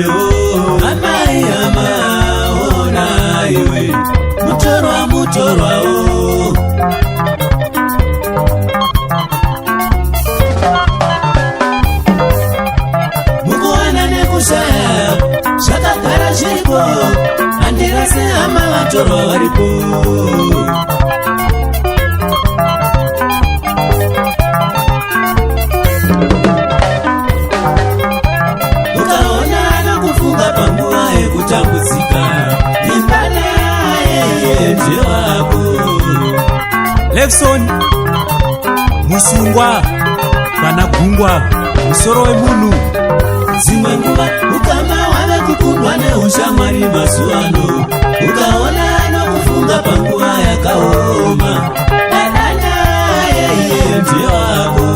chetewo amai amaona iwe mutorwa mutorwawo mukuwana nekushaya zvakagara zviripo handirase hama vatorwa varipo Lexon Musungwa Banagungwa Musoro wemunhu dzimwe nguva ukama wave kukundwa neushamwari mazuano ukaona nokufunga panguva yakaoma danana yeye ndiye wako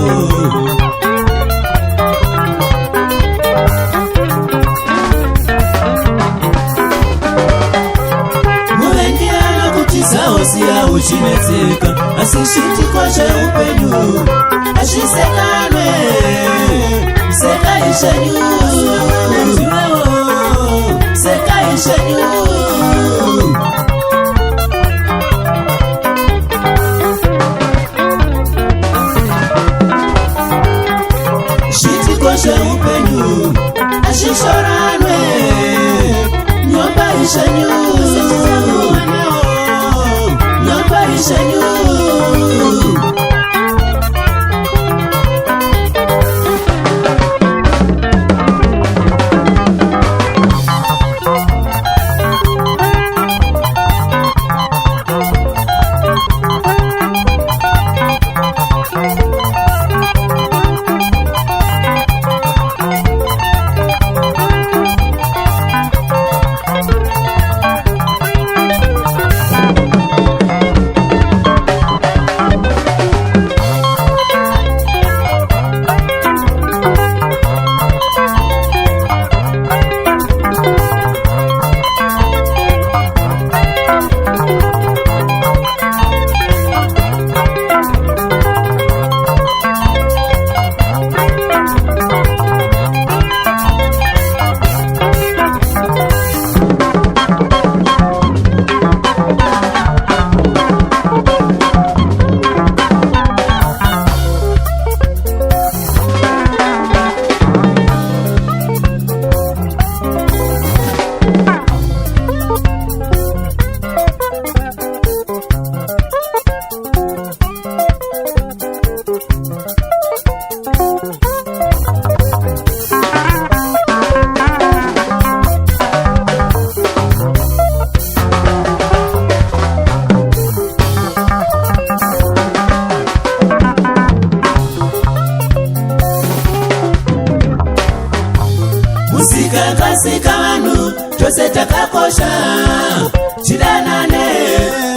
siya uchinetseka asi chitiko cheupenyu azvisekanwe seka ishenyu seka ishenyu chitiko cheupenyu azvishoranwe nyomba ishenyu Kasika vanhu tose takakosha chidanane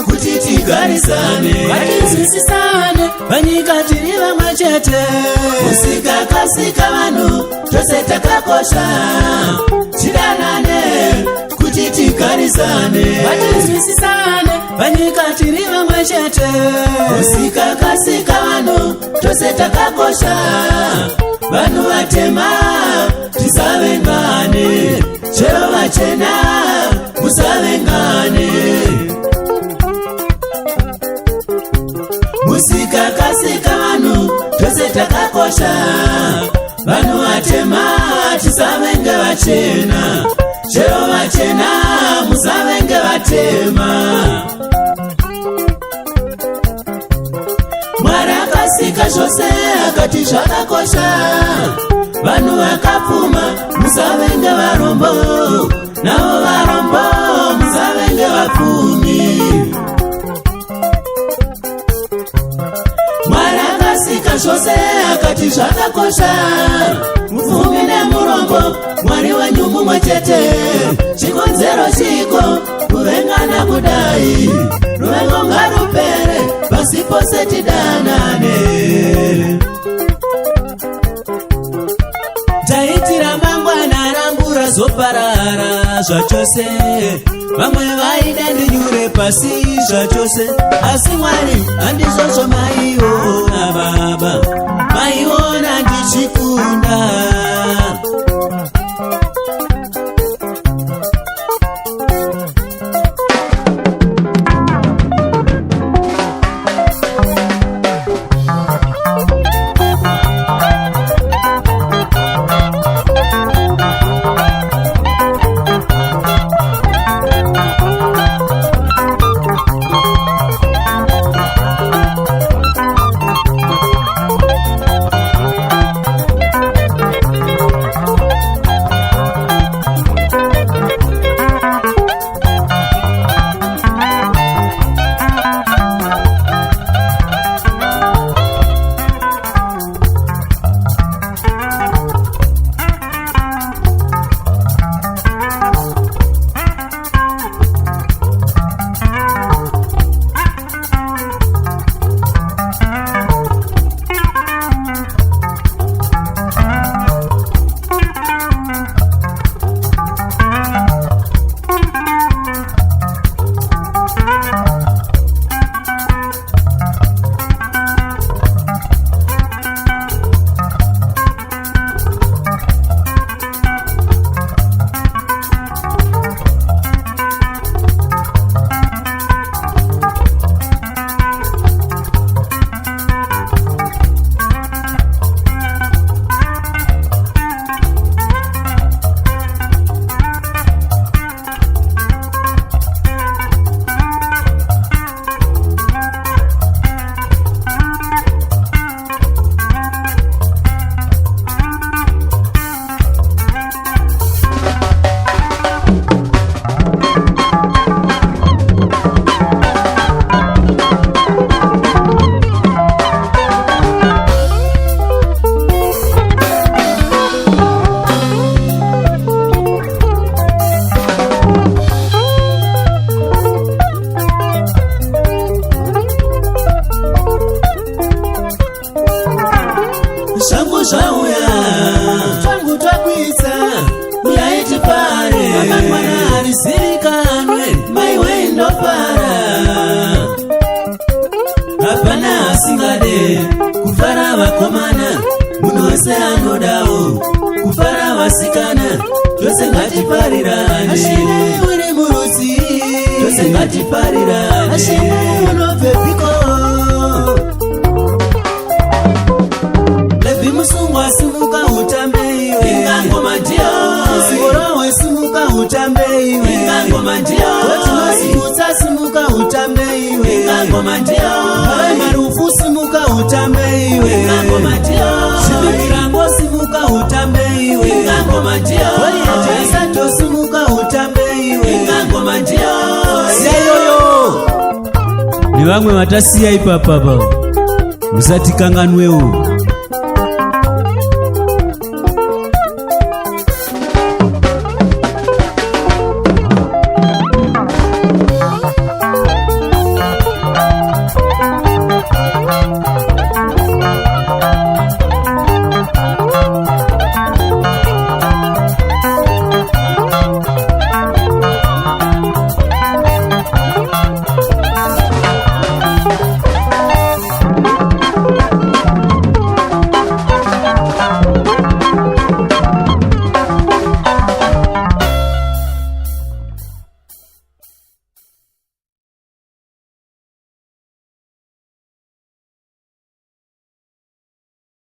kuti tigarisane Vatinzwisisane vanyika tiri vamwe chete musika kasika vanhu tose takakosha chidanane kuti tigarisane Vatinzwisisane vanyika tiri vamwe chete musika kasika vanhu tose takakosha vanhu vatema tisavengane chero vachena musavengane musika kasika vanhu tose takakosha vanhu vatema tisavenge vachena chero vachena musavenge vatema Mwari akasika zvose akati zvakakosha vanhu vakapfuma musavenge varombo navo varombo musavenge vapfumi Mwari akasika zvose akati zvakakosha mupfumi nemurombo Mwari wenyu mumwe chete chikonzero chiko kuvengana kudai ruvengo ngarupere pasi pose tidanane taitira mangwana rambura zoparara zvachose vamwe vaida ndinyure pasi zvachose asi Mwari handizvozvo maiona baba maiona ndichikunda vakomana munose anodawo kufara vasikana tose ngatifarirane ashine uri murusi tose ngatifarirane ashine unobvepiko lebhi musungwa simuka utambe iwe ingangoma ndiyo singorowe simuka utambe iwe ingangoma ndiyo kotinosibutsa simuka utambe iwe ingangoma ndiyo marufu simuka utambe iwe ingangoma ndiyo shimikirango simuka utambe iwe ingangoma ndiyo oliyejesato simuka utambe iwe ingangoma ndiyo siyayoyo ni vamwe vatasiya ipapapa musatikanganwewo